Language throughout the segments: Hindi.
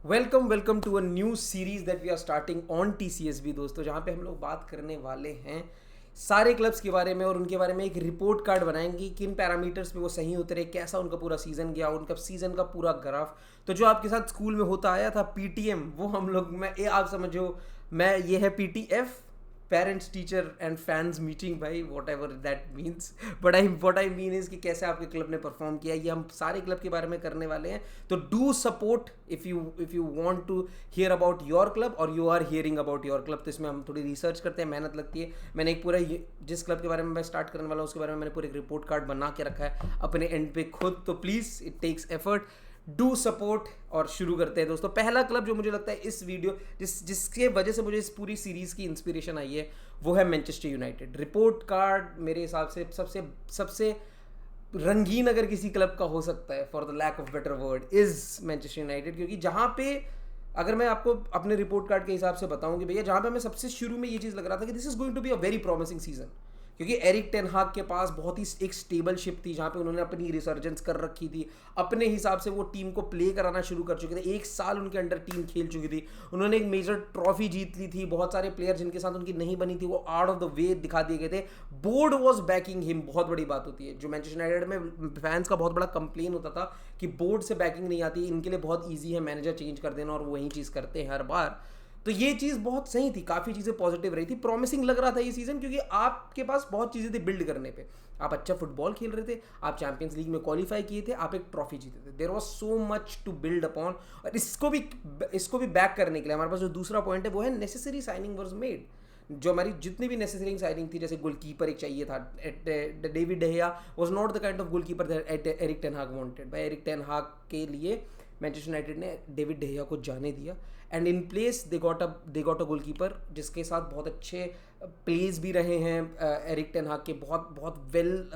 Welcome to a new series that we are starting on TCSB दोस्तों, जहाँ पे हम लोग बात करने वाले हैं सारे क्लब्स के बारे में और उनके बारे में एक रिपोर्ट कार्ड बनाएंगे, किन पैरामीटर्स पे वो सही उतरे, कैसा उनका पूरा सीजन गया, उनका सीजन का पूरा ग्राफ। तो जो आपके साथ स्कूल में होता आया था PTM, वो हम लोग मैं ये आप समझो, मैं ये है PTF, parents teacher and fans meeting भाई, whatever that means. But I what I mean is कि कैसे आपके क्लब ने परफॉर्म किया, ये हम सारे क्लब के बारे में करने वाले हैं। तो do support if you want to hear about your club और you are hearing about your club. तो इसमें हम थोड़ी रिसर्च करते हैं, मेहनत लगती है। मैंने एक पूरा जिस क्लब के बारे में मैं स्टार्ट करने वाला हूँ उसके बारे में मैंने पूरा एक रिपोर्ट कार्ड बना के रखा है अपने एंड पे खुद। तो please it takes effort, do support. और शुरू करते हैं दोस्तों। पहला क्लब जो मुझे लगता है इस वीडियो जिसके वजह से मुझे इस पूरी सीरीज की इंस्पिरेशन आई है वो है मैनचेस्टर यूनाइटेड। रिपोर्ट कार्ड मेरे हिसाब से सबसे सबसे रंगीन अगर किसी क्लब का हो सकता है, for the lack of better word, is Manchester United. क्योंकि जहाँ पे अगर मैं आपको अपने रिपोर्ट कार्ड के हिसाब से बताऊं कि भैया, जहाँ पे हमें सबसे शुरू में ये चीज़ लग रहा था कि this is going to be a very promising season, क्योंकि एरिक टेन हाग के पास बहुत ही एक स्टेबल शिप थी जहाँ पे उन्होंने अपनी रिसर्जेंस कर रखी थी। अपने हिसाब से वो टीम को प्ले कराना शुरू कर चुके थे, एक साल उनके अंडर टीम खेल चुकी थी, उन्होंने एक मेजर ट्रॉफी जीत ली थी। बहुत सारे प्लेयर जिनके साथ उनकी नहीं बनी थी वो आउट ऑफ द वे दिखा दिए गए थे। बोर्ड वॉज बैकिंग हिम, बहुत बड़ी बात होती है। जो मैनचेस्टर यूनाइटेड में फैंस का बहुत बड़ा कंप्लेन होता था कि बोर्ड से बैकिंग नहीं आती, इनके लिए बहुत ईजी है मैनेजर चेंज कर देना, और वो वही चीज़ करते हैं हर बार। तो ये चीज़ बहुत सही थी, काफ़ी चीज़ें पॉजिटिव रही थी, प्रॉमिसिंग लग रहा था ये सीज़न, क्योंकि आपके पास बहुत चीज़ें थी बिल्ड करने पे। आप अच्छा फुटबॉल खेल रहे थे, आप चैंपियंस लीग में क्वालिफाई किए थे, आप एक ट्रॉफी जीते थे। There was so much to build upon. और इसको भी बैक करने के लिए हमारे पास जो दूसरा पॉइंट है वो है नेसेसरी साइनिंग वाज मेड। जो हमारी जितनी भी नेसेसरी साइनिंग थी, जैसे गोलकीपर एक चाहिए था, David De Gea was not the kind of goalkeeper that Erik ten Hag wanted. By Erik ten Hag के लिए मैनचेस्टर यूनाइटेड ने डेविड डेहिया को जाने दिया, and in place they got a goalkeeper जिसके साथ बहुत अच्छे प्लेस भी रहे हैं। एरिक टेन हाग के बहुत बहुत well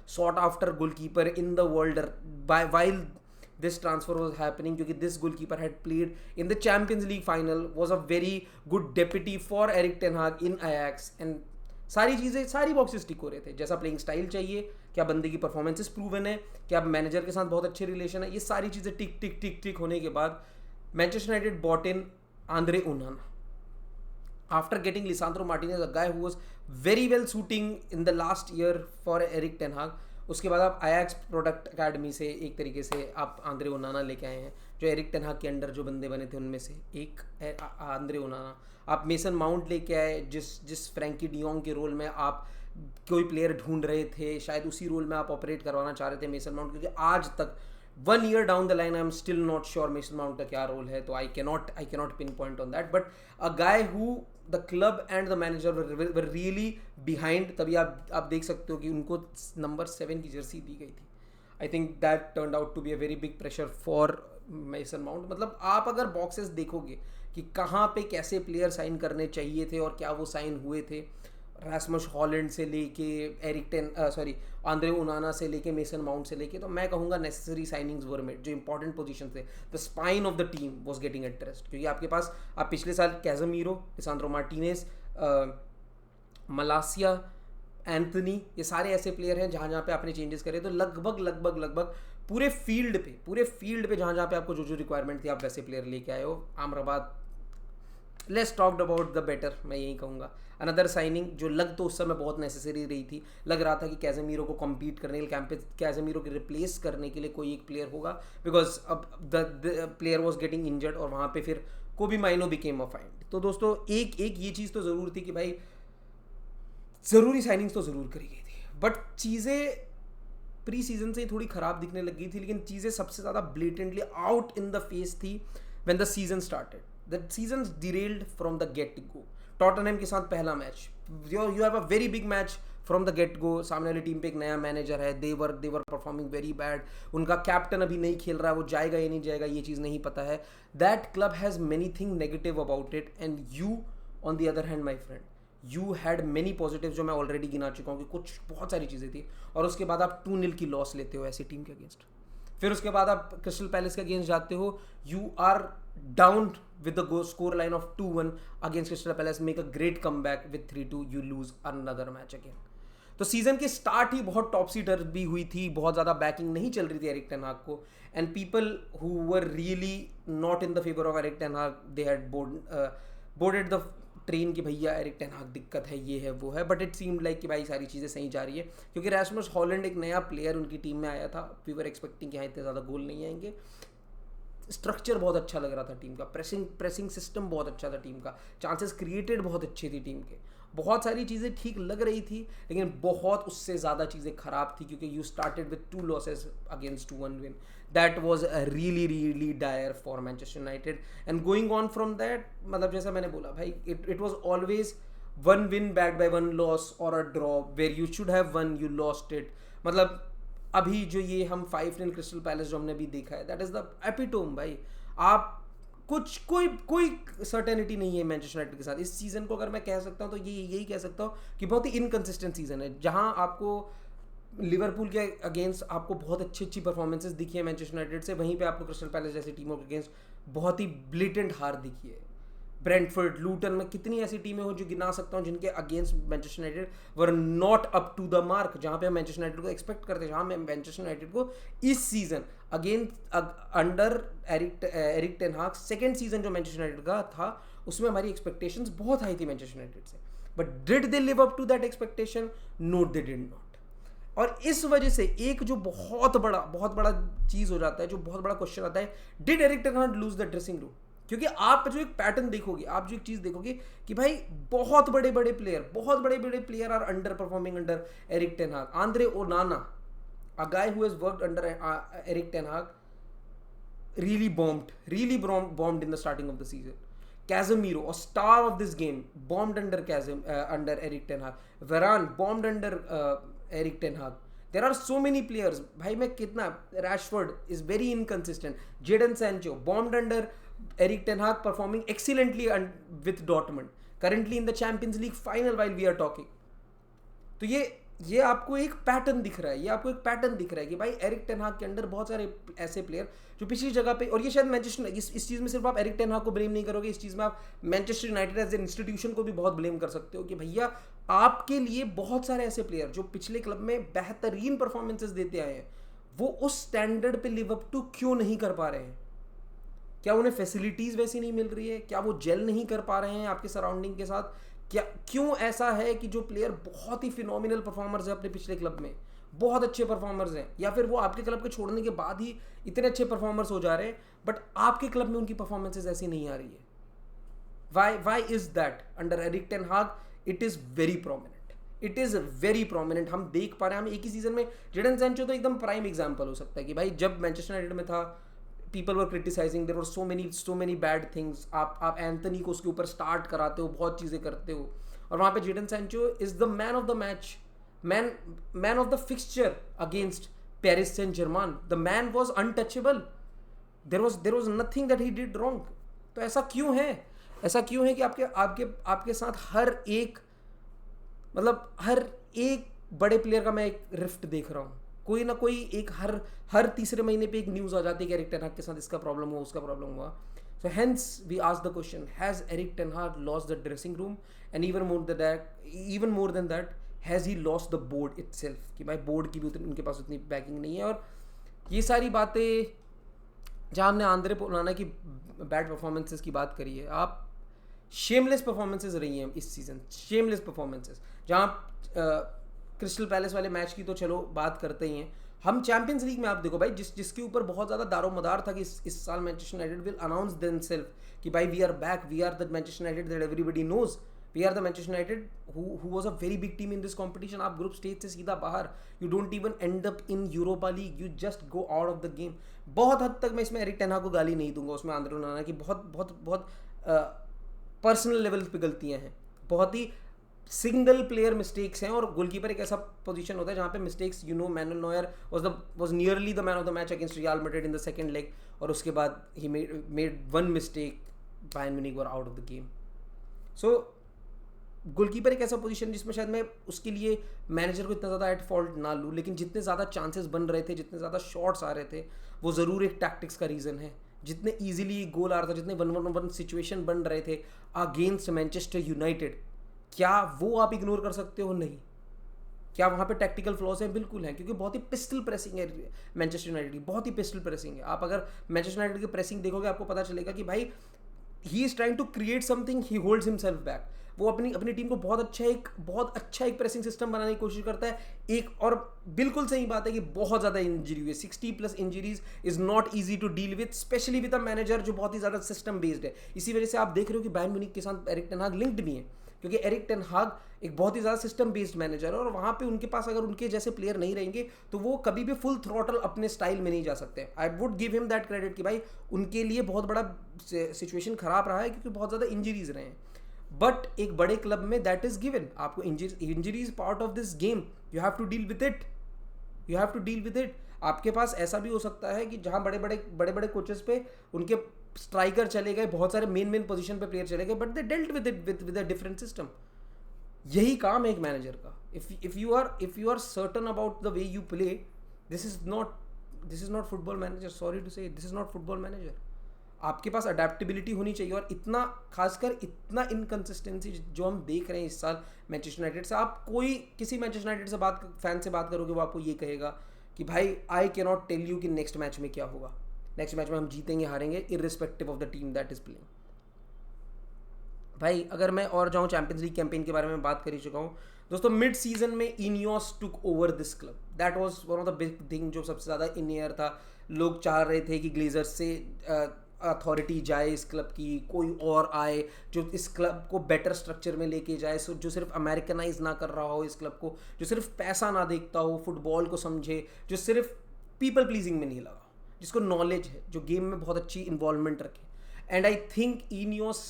sought after goalkeeper in the world while this transfer was happening, क्योंकि this goalkeeper had played in the Champions League final, was a very good deputy for Erik ten Hag in Ajax, and सारी चीज़ें, सारी बॉक्सेस टिक हो रहे थे। जैसा प्लेइंग स्टाइल चाहिए, क्या बंदे की परफॉर्मेंसेस प्रूवन है, क्या मैनेजर के साथ बहुत अच्छे रिलेशन है, ये सारी चीज़ें टिक टिक टिक टिक होने के बाद Manchester United bought in Andre Onana after getting Lisandro Martinez, a guy who was very well suiting in the last year for Erik ten Hag. उसके बाद आप आयाक्स प्रोडक्ट अकेडमी से एक तरीके से आप आंद्रे ओनाना लेके आए हैं, जो एरिक टेन हाग के अंडर जो बंदे बने थे उनमें से एक है आंद्रे ओनाना। आप मेसन माउंट लेके आए, जिस फ्रैंकी डियोंग के रोल में आप कोई प्लेयर ढूंढ रहे थे, शायद उसी रोल में आप ऑपरेट करवाना चाह रहे थे मेसन माउंट, क्योंकि आज तक 1 year down the line I am still not sure mason mount का क्या रोल है। तो I cannot pin point on that, but a guy who the club and the manager were really behind. तभी आप देख सकते हो कि उनको नंबर 7 की जर्सी दी गई थी। I think that turn out to be a very big pressure for Mason Mount. मतलब आप अगर बॉक्सेस देखोगे कि कहाँ पे कैसे प्लेयर साइन करने चाहिए थे और क्या वो साइन हुए थे, रास्मस हॉलैंड से लेके आंद्रे ओनाना से लेके मेसन माउंट से लेके, तो मैं कहूँगा नेसेसरी साइनिंग्स वर मेड। जो इंपॉर्टेंट पोजीशन थे, the spine of the team was getting addressed, क्योंकि आपके पास आप पिछले साल कैज़मीरो, लिसांद्रो मार्टिनेज, मलासिया, एंथनी, ये सारे ऐसे प्लेयर हैं जहाँ जहाँ पे आपने चेंजेस करे। तो लगभग पूरे फील्ड पे जहाँ जहाँ पे आपको जो जो रिक्वायरमेंट थी आप वैसे प्लेयर लेके आए हो। Amrabat, let's talked about the better, मैं यही कहूँगा। अनदर साइनिंग जो लग तो उस समय बहुत नेसेसरी रही थी, लग रहा था कि कैज़मीरो को कम्पीट करने के लिए, कैज़मीरो के रिप्लेस करने के लिए कोई एक प्लेयर होगा, बिकॉज अब the player was getting injured, और वहाँ पे फिर कोबी माइनो बिकेम अ फाइंड। तो दोस्तों एक ये चीज़ तो ज़रूर थी कि भाई ज़रूरी साइनिंग्स तो ज़रूर करी गई थी, बट चीज़ें प्री सीजन से ही थोड़ी ख़राब दिखने लग गई थी। लेकिन चीज़ें सबसे ज़्यादा blatantly out in the face थी when the season started. The season derailed from the get go. Tottenham के साथ पहला match, you have a very big match from the get go. सामने वाली टीम पे एक नया मैनेजर है, देवर परफॉर्मिंग वेरी बैड। उनका कैप्टन अभी नहीं खेल रहा है, वो जाएगा या नहीं जाएगा ये चीज़ नहीं पता है। That club has many thing negative about it, and you on the other hand my friend, you had many positive जो मैं ऑलरेडी गिना चुका हूँ कि कुछ बहुत सारी चीज़ें थी। और उसके बाद आप 2-0 की लॉस लेते हो ऐसी टीम के अगेंस्ट, फिर उसके बाद आप क्रिस्टल पैलेस के अगेंस्ट जाते हो, you are down with the score line of 2-1 against Crystal Palace, make a great comeback with 3-2, you lose another match again. तो सीजन के स्टार्ट ही बहुत टॉपसी भी हुई थी, बहुत ज़्यादा बैकिंग नहीं चल रही थी एरिक टेन हाग को, and people who were really not in the favour of Erik ten Hag, they had boarded the train कि भैया एरिक टेन हाग दिक्कत है, ये है वो है, बट इट सीम्ड लाइक कि भाई सारी चीज़ें सही जा रही है, क्योंकि रासमस हॉलैंड एक नया प्लेयर उनकी टीम में आया था, वी वर एक्सपेक्टिंग कि हाँ इतने ज़्यादा गोल नहीं आएंगे, स्ट्रक्चर बहुत अच्छा लग रहा था टीम का, प्रेसिंग सिस्टम बहुत अच्छा था टीम का, चांसेस क्रिएटेड बहुत अच्छे थी टीम के, बहुत सारी चीज़ें ठीक लग रही थी, लेकिन बहुत उससे ज़्यादा चीज़ें खराब थी, क्योंकि you started with 2 losses against 1 win. That was really dire for Manchester United, and going on from that, मतलब जैसा मैंने बोला भाई, it was always 1 win backed by 1 loss or a draw where you should have won, you lost it. मतलब अभी जो ये हम 5-0 क्रिस्टल पैलेस जो हमने अभी देखा है, दैट इज द एपिटोम भाई. आप कुछ कोई सर्टेनिटी नहीं है मैनचेस्टर यूनाइटेड के साथ इस सीजन को. अगर मैं कह सकता हूँ तो ये यही कह सकता हूँ कि बहुत ही इनकंसिस्टेंट सीजन है, जहाँ आपको लिवरपूल के अगेंस्ट आपको बहुत अच्छी परफॉर्मेंसेस दिखी है मैनचेस्टर यूनाइटेड से, वहीं पे आपको क्रिस्टल पैलेस जैसी टीमों के अगेंस्ट बहुत ही ब्लिटेंट हार दिखी है. ब्रेंटफोर्ड, लूटन में कितनी ऐसी टीमें हो जो गिना सकता हूँ जिनके against Manchester United were not up to the mark, जहाँ पे हम मैनचेस्टर यूनाइटेड को एक्सपेक्ट करते हैं, जहाँ मैं मैनचेस्टर यूनाइटेड को इस season against under Eric ten Hag second season जो मैनचेस्टर यूनाइटेड का था, उसमें हमारी एक्सपेक्टेशंस बहुत हाई थी मैनचेस्टर यूनाइटेड से, but did they live up to that expectation? No, they did not. और इस वजह से एक जो बहुत बड़ा चीज़ हो जाता है, जो बहुत बड़ा क्वेश्चन आता है, डिड एरिक टेन हाग लूज द ड्रेसिंग रूम? क्योंकि आप जो एक पैटर्न देखोगे, आप जो एक चीज़ देखोगे कि भाई बहुत बड़े बड़े player are underperforming under Eric ten Hag. Andre Onana, a guy who has worked under Eric ten Hag, really bombed in the starting of the season. Casemiro, a star of this game, bombed under Eric Ten Hag. Varane bombed under Eric Ten Hag. There are so many players. भाई मैं कितना, Rashford is very inconsistent. Jadon Sancho bombed under Eric Ten Hag, performing excellently with Dortmund. Currently in the Champions League final while we are talking. तो ये आपको एक पैटर्न दिख रहा है, कि भाई एरिक टेन हाग के अंडर बहुत सारे ऐसे प्लेयर जो पिछली जगह पे, और ये शायद मैनचेस्टर, इस चीज़ में सिर्फ आप एरिक टेन हाग को ब्लेम नहीं करोगे, इस चीज़ में आप Manchester United as an institution को भी बहुत ब्लेम कर सकते हो कि भैया आपके लिए बहुत सारे ऐसे प्लेयर जो पिछले क्लब में बेहतरीन परफॉर्मेंसेज देते आए हैं, वो उस स्टैंडर्ड पे लिव अप टू क्यों नहीं कर पा रहे हैं? क्या उन्हें फैसिलिटीज़ वैसी नहीं मिल रही है? क्या वो जेल नहीं कर पा रहे हैं आपके सराउंडिंग के साथ? क्यों ऐसा है कि जो प्लेयर बहुत ही फिनोमिनल परफॉर्मर्स हैं अपने पिछले क्लब में, बहुत अच्छे परफॉर्मर्स हैं, या फिर वो आपके क्लब के छोड़ने के बाद ही इतने अच्छे परफॉर्मर्स हो जा रहे हैं, बट आपके क्लब में उनकी परफॉर्मेंसेज ऐसी नहीं आ रही है? Why is that? Under Eric ten Hag it is very prominent. हम देख पा रहे हैं, हम एक ही सीजन में, जेडन सैंचो तो एकदम प्राइम एग्जाम्पल हो सकता है कि भाई जब मैनचेस्टर यूनाइटेड में था, people were criticising, there were so many bad things. आप एंथनी को उसके ऊपर स्टार्ट कराते हो, बहुत चीज़ें करते हो, और वहाँ पे Jadon Sancho is the man of the match, man of the fixture against Paris Saint Germain. The man was untouchable. There was nothing that he did wrong. तो ऐसा क्यों है कि आपके साथ हर एक बड़े प्लेयर का मैं एक रिफ्ट देख रहा हूँ. कोई ना कोई एक हर तीसरे महीने पे एक न्यूज़ आ जाती है कि एरिक टेन हाग के साथ इसका प्रॉब्लम हुआ, उसका प्रॉब्लम हुआ. So hence we ask the question, has Erik ten Hag lost the dressing room? And even more than that, has he lost the board itself? कि भाई बोर्ड की भी उनके पास उतनी बैकिंग नहीं है. और ये सारी बातें, जहाँ हमने आंद्रे ओनाना की बैड परफॉर्मेंसेस की बात करी है, आप शेमलेस परफॉर्मेंसेज रही हैं इस सीज़न, शेमलेस परफॉर्मेंसेज. जहाँ क्रिस्टल पैलेस वाले मैच की तो चलो बात करते ही हैं, हम चैंपियंस लीग में आप देखो भाई, जिसके ऊपर बहुत ज़्यादा दारोमदार था कि इस साल Manchester United will announce themselves कि भाई we are back, we are the Manchester United that everybody knows, we are the Manchester United who was a very big team in this competition. आप ग्रुप स्टेज से सीधा बाहर, you don't even end up in Europa League, you just go out of the game. बहुत हद तक मैं इसमें एरिक टेन हाग को गाली नहीं दूंगा, उसमें आंद्रे ओनाना की बहुत पर्सनल लेवल पे गलतियाँ हैं, बहुत ही सिंगल प्लेयर मिस्टेक्स हैं. और गोलकीपर एक ऐसा पोजीशन होता है जहाँ पे mistakes, Manuel Neuer was nearly the man of the match against real Madrid in the second leg, और उसके बाद he made one mistake, Bayern Munich were out of the game. So goalkeeper एक ऐसा पोजीशन जिसमें शायद मैं उसके लिए मैनेजर को इतना ज़्यादा एट फॉल्ट ना लूँ, लेकिन जितने ज़्यादा चांसेस बन रहे थे, जितने ज़्यादा शॉट्स आ रहे थे, वो ज़रूर एक टैक्टिक्स का रीज़न है. जितने ईजिली गोल आ रहा था, जितने 1-1 सिचुएशन बन रहे थे अगेंस्ट मैनचेस्टर यूनाइटेड, क्या वो आप इग्नोर कर सकते हो? नहीं. क्या वहाँ पे टैक्टिकल फ्लॉज हैं? बिल्कुल हैं, क्योंकि बहुत ही पिस्टल प्रेसिंग है मैनचेस्टर यूनाइटेड की, बहुत ही पिस्टल प्रेसिंग है। आप अगर मैनचेस्टर यूनाइटेड की प्रेसिंग देखोगे आपको पता चलेगा कि भाई he is trying to create something, he holds himself back. वो अपनी अपनी टीम को बहुत अच्छा एक प्रेसिंग सिस्टम बनाने की कोशिश करता है। एक और बिल्कुल सही बात है कि बहुत ज़्यादा इंजरी हुई है, 60+ injuries is not easy to deal with, specially with a manager जो बहुत ही ज़्यादा सिस्टम बेस्ड है। इसी वजह से आप देख रहे हो कि बायर्न म्यूनिख के साथ एरिक टेन हाग लिंक्ड भी है, क्योंकि एरिक टेन हाग एक बहुत ही ज़्यादा सिस्टम बेस्ड मैनेजर है, और वहाँ पे उनके पास अगर उनके जैसे प्लेयर नहीं रहेंगे तो वो कभी भी फुल थ्रॉटल अपने स्टाइल में नहीं जा सकते। I would give him that credit कि भाई उनके लिए बहुत बड़ा सिचुएशन खराब रहा है, क्योंकि बहुत ज़्यादा इंजरीज रहे हैं। बट एक बड़े क्लब में दैट इज गिवन, आपको injury is part of this game, you have to deal with it, you have to deal with it. आपके पास ऐसा भी हो सकता है कि जहाँ बड़े बड़े कोचेस पे उनके स्ट्राइकर चले गए, बहुत सारे मेन पोजीशन पे प्लेयर चले गए, but they dealt with it with a different system. यही काम है एक मैनेजर का। If you are certain about the way you play, this is not Football Manager, sorry to say, this is not Football Manager. आपके पास अडेप्टेबिलिटी होनी चाहिए, और इतना खासकर इतना इनकंसिस्टेंसी जो हम देख रहे हैं इस साल मैनचेस्टर यूनाइटेड से। आप कोई किसी मैनचेस्टर यूनाइटेड से फैन से बात करोगे, वो आपको ये कहेगा कि भाई I can not tell you कि नेक्स्ट मैच में क्या होगा, नेक्स्ट मैच में हम जीतेंगे हारेंगे irrespective of the team that is playing. भाई अगर मैं और जाऊँ चैंपियंस लीग कैंपेन के बारे में बात कर ही चुका हूँ दोस्तों। मिड सीजन में Ineos took over this club, that was one of the big thing जो सबसे ज़्यादा इन ईयर था। लोग चाह रहे थे कि ग्लेजर्स से अथॉरिटी जाए इस क्लब की, कोई और आए जो इस क्लब को बेटर स्ट्रक्चर में लेके जाए, जो सिर्फ अमेरिकनाइज ना कर रहा हो इस क्लब को, जो सिर्फ पैसा ना देखता हो, फुटबॉल को समझे, जो सिर्फ पीपल प्लीजिंग में नहीं लगा, जिसको नॉलेज है, जो गेम में बहुत अच्छी इन्वॉल्वमेंट रखे। एंड आई थिंक इनियोस,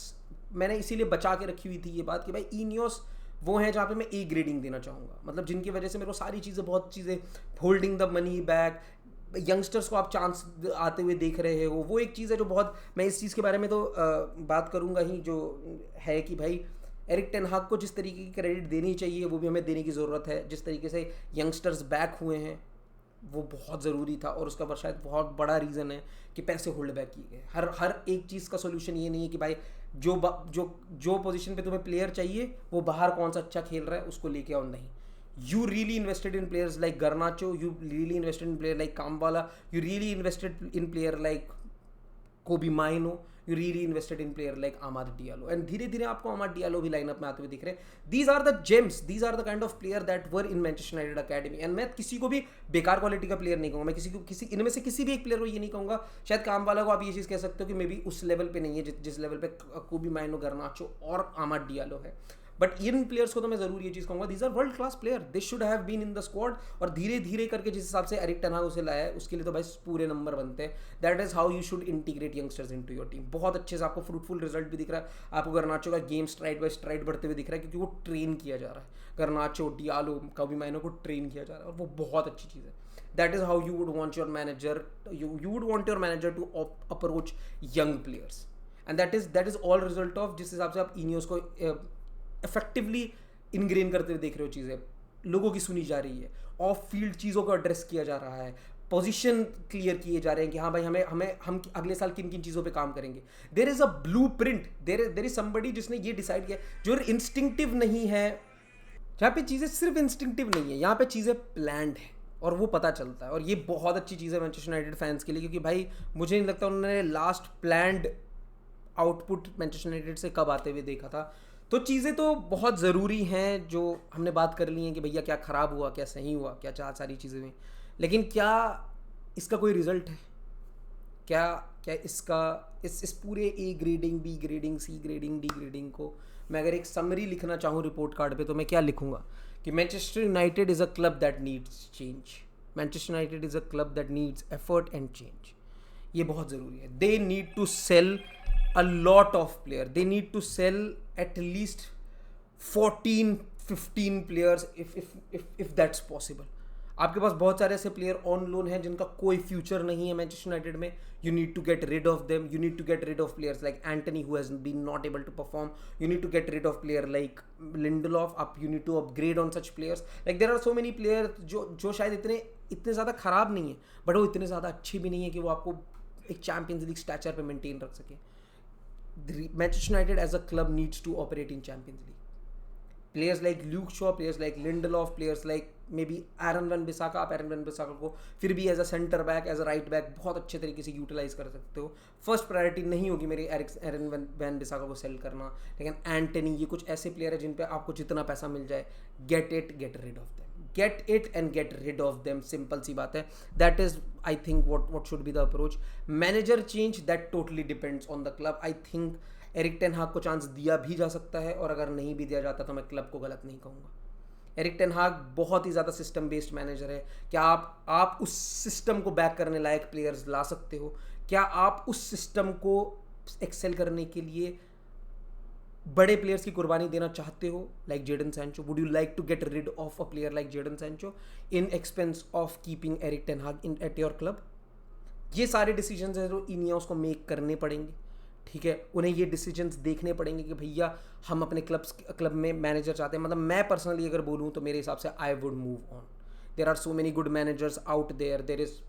मैंने इसीलिए बचा के रखी हुई थी ये बात कि भाई इनियोस वो है जहाँ पे मैं ए ग्रेडिंग देना चाहूँगा, मतलब जिनकी वजह से मेरे को सारी चीज़ें, बहुत चीज़ें, holding the money back, youngsters को आप चांस आते हुए देख रहे हो, वो एक चीज़ है जो बहुत, मैं इस चीज़ के बारे में तो बात करूँगा ही, जो है कि भाई एरिक टेन हाग को जिस तरीके की क्रेडिट देनी चाहिए वो भी हमें देने की ज़रूरत है। जिस तरीके से यंगस्टर्स बैक हुए हैं वो बहुत ज़रूरी था, और उसका शायद बहुत बड़ा रीज़न है कि पैसे होल्ड बैक किए गए। हर एक चीज़ का सोल्यूशन ये नहीं है कि भाई जो पोजीशन पे तुम्हें प्लेयर चाहिए वो बाहर कौन सा अच्छा खेल रहा है उसको लेके आओ, नहीं। You really invested in players like Garnacho, you really invested in player like Kambala, you really invested in player like Kobe Mainoo, you really invested in player like Amad Diallo, and धीरे धीरे आपको Amad Diallo भी लाइनअप में आते हुए दिख रहे हैं। These are the gems, these are the kind of player that were in Manchester United academy, and मैं किसी को भी बेकार क्वालिटी का प्लेयर नहीं कहूँगा, मैं किसी इनमें से किसी भी एक प्लेयर को ये नहीं कहूँगा। शायद कामवाला को आप ये चीज़ कह सकते हो कि मे बी उस लेवल पे नहीं है जिस लेवल पे Kobe Mainoo, Garnacho और Amad Diallo है, बट इन प्लेयर्स को तो मैं जरूर ये चीज़ कहूँगा, these are world class player, they should have been in the squad. और धीरे धीरे करके जिस हिसाब से एरिक टेन हाग उसे लाया है उसके लिए तो भाई पूरे नंबर बनते हैं। That is how you should integrate youngsters into your team. बहुत अच्छे से आपको फ्रूटफुल रिजल्ट भी दिख रहा है, आपको गर्नाचो का गेम स्ट्राइड बाय स्ट्राइड बढ़ते हुए दिख रहा है, क्योंकि वो ट्रेन किया जा रहा है। गर्नाचो, डियालो, कोबी माइनो को ट्रेन किया जा रहा है, और वो बहुत अच्छी चीज़ है। That is how you would want your manager, you would want your manager to approach young players, and that is all result of जिस हिसाब से आप इनियोस को इफेक्टिवली इनग्रेन करते हुए देख रहे हो, चीज़ें लोगों की सुनी जा रही है, ऑफ फील्ड चीज़ों को एड्रेस किया जा रहा है, पोजीशन क्लियर किए जा रहे हैं कि हाँ भाई हम अगले साल किन किन चीज़ों पे काम करेंगे। There is a blue print, there is somebody जिसने ये डिसाइड किया, जो इंस्टिंक्टिव नहीं है, जहाँ पे चीज़ें सिर्फ इंस्टिंक्टिव नहीं है, यहाँ पे चीज़ें प्लान्ड है और वो पता चलता है। और ये बहुत अच्छी चीज़ है मैनचेस्टर यूनाइटेड फैंस के लिए, क्योंकि भाई मुझे नहीं लगता उन्होंने last planned output Manchester United से कब आते हुए देखा था। तो चीज़ें तो बहुत ज़रूरी हैं जो हमने बात कर ली हैं कि भैया क्या ख़राब हुआ, क्या सही हुआ, क्या चार सारी चीज़ें हुई, लेकिन क्या इसका कोई रिज़ल्ट है? क्या इसका इस पूरे ए ग्रेडिंग, बी ग्रेडिंग, सी ग्रेडिंग, डी ग्रेडिंग को मैं अगर एक समरी लिखना चाहूँ रिपोर्ट कार्ड पे, तो मैं क्या लिखूँगा कि Manchester United is a club that needs change, Manchester United is a club that needs effort and change. ये बहुत ज़रूरी है। They need to sell a lot of player, they need to sell at least 14-15 players if that's possible। आपके पास बहुत सारे ऐसे प्लेयर ऑन लोन हैं जिनका कोई फ्यूचर नहीं है मैनचेस्टर यूनाइटेड में। You need to get rid of them, you need to get rid of players like Antony who has been not able to perform, you need to get rid of player like Lindelof, आप you need to upgrade on such players. Like there are so many player जो शायद इतने ज़्यादा ख़राब नहीं है, बट वो इतने ज़्यादा अच्छे भी नहीं है कि वो आपको एक चैंपियंस लीग स्टैचर पे मेंटेन रख सके। Manchester United as a club needs to operate in Champions League. Players like Luke Shaw, players like Lindelof, players like maybe Aaron Wan Bissaka, आप एरन वन बिसाका को फिर भी as a centre back, as a right back बहुत अच्छे तरीके से यूटिलाइज कर सकते हो। फर्स्ट प्रायोरिटी नहीं होगी मेरी एरन वन बिसाका को सेल करना, लेकिन एंटनी, ये कुछ ऐसे प्लेयर है जिन पे आपको जितना पैसा मिल जाए, get rid of them, get it and get rid of them, simple सी बात है। That is I think what should be the approach. Manager change, that totally depends on the club. I think Erik ten Hag को चांस दिया भी जा सकता है, और अगर नहीं भी दिया जाता तो मैं क्लब को गलत नहीं कहूँगा। एरिक टेन हाग बहुत ही ज़्यादा सिस्टम बेस्ड मैनेजर है। क्या आप उस सिस्टम को बैक करने लायक प्लेयर्स ला सकते हो? क्या आप उस सिस्टम को एक्सेल करने के लिए बड़े प्लेयर्स की कुर्बानी देना चाहते हो, like Jadon Sancho? Would you like to get rid of a player like Jadon Sancho in expense of keeping Erik ten Hag in at your club? ये सारे डिसीजंस हैं जो इनियोस को मेक करने पड़ेंगे, ठीक है। उन्हें ये डिसीजंस देखने पड़ेंगे कि भैया हम अपने क्लब में मैनेजर चाहते हैं। मतलब मैं पर्सनली अगर बोलूँ तो मेरे हिसाब से I would move on. There are so many good managers out there is,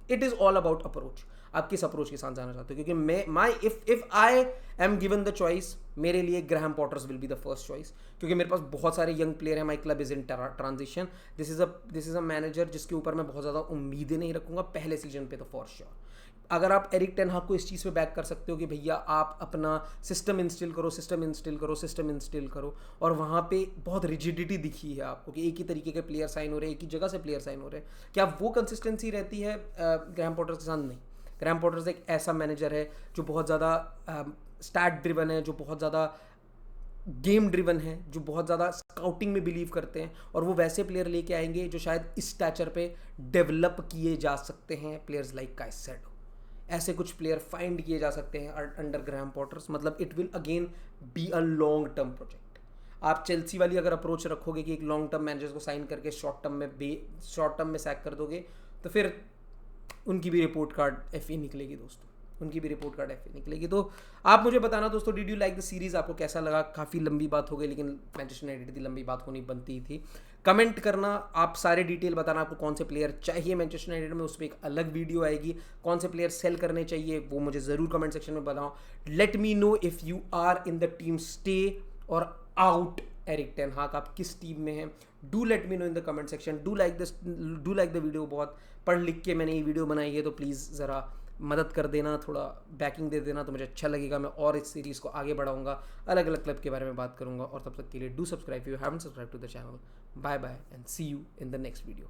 it is all about approach. आप किस अप्रोच के साथ जाना चाहते हो? क्योंकि मैं if I am given the choice, मेरे लिए Graham Potters will be the first choice, क्योंकि मेरे पास बहुत सारे यंग प्लेयर हैं। My club is in transition. This is a manager जिसके ऊपर मैं बहुत ज़्यादा उम्मीदें नहीं रखूंगा पहले सीजन पे, तो फॉर श्योर। अगर आप एरिक टेन हाग को इस चीज़ पे बैक कर सकते हो कि भैया आप अपना सिस्टम इंस्टिल करो, और वहाँ पे बहुत रिजिडिटी दिखी है आपको कि एक ही तरीके के प्लेयर साइन हो रहे हैं, एक ही जगह से प्लेयर साइन हो रहे हैं, क्या वो कंसिस्टेंसी रहती है ग्राहम पॉटर्स के साथ? नहीं। ग्राहम पॉटर्स एक ऐसा मैनेजर है जो बहुत ज़्यादा स्टैट ड्रिवन है, जो बहुत ज़्यादा गेम ड्रिवन है, जो बहुत ज़्यादा स्काउटिंग में बिलीव करते हैं, और वो वैसे प्लेयर लेके आएंगे जो शायद इस स्टैचर पे डेवलप किए जा सकते हैं। प्लेयर्स लाइक काइसेडो, ऐसे कुछ प्लेयर फाइंड किए जा सकते हैं अंडर ग्राहम पॉटर्स। मतलब it will again be a long term project. आप चेल्सी वाली अगर अप्रोच रखोगे कि एक लॉन्ग टर्म मैनेजर्स को साइन करके शॉर्ट टर्म में सैक कर दोगे, तो फिर उनकी भी रिपोर्ट कार्ड एफ निकलेगी दोस्तों, उनकी भी रिपोर्ट कार्ड एफ निकलेगी। तो आप मुझे बताना दोस्तों, did you like the series? आपको कैसा लगा? काफ़ी लंबी बात हो गई, लेकिन मैनचेस्टर यूनाइटेड की लंबी बात होनी बनती थी। कमेंट करना, आप सारे डिटेल बताना, आपको कौन से प्लेयर चाहिए मैनचेस्टर यूनाइटेड में, उस पर एक अलग वीडियो आएगी। कौन से प्लेयर सेल करने चाहिए वो मुझे ज़रूर कमेंट सेक्शन में बताओ। Let me know if you are in the team stay और आउट एरिक टेन हाग, आप किस टीम में हैं? Do let me know in the comment section. Do like the video. बहुत पढ़ लिख के मैंने ये वीडियो बनाई है, तो प्लीज़ ज़रा मदद कर देना, थोड़ा बैकिंग दे देना, तो मुझे अच्छा लगेगा। मैं और इस सीरीज़ को आगे बढ़ाऊंगा, अलग अलग क्लब के बारे में बात करूंगा। और तब तक के लिए do subscribe, you haven't subscribe to the channel. Bye bye and see you in the next video.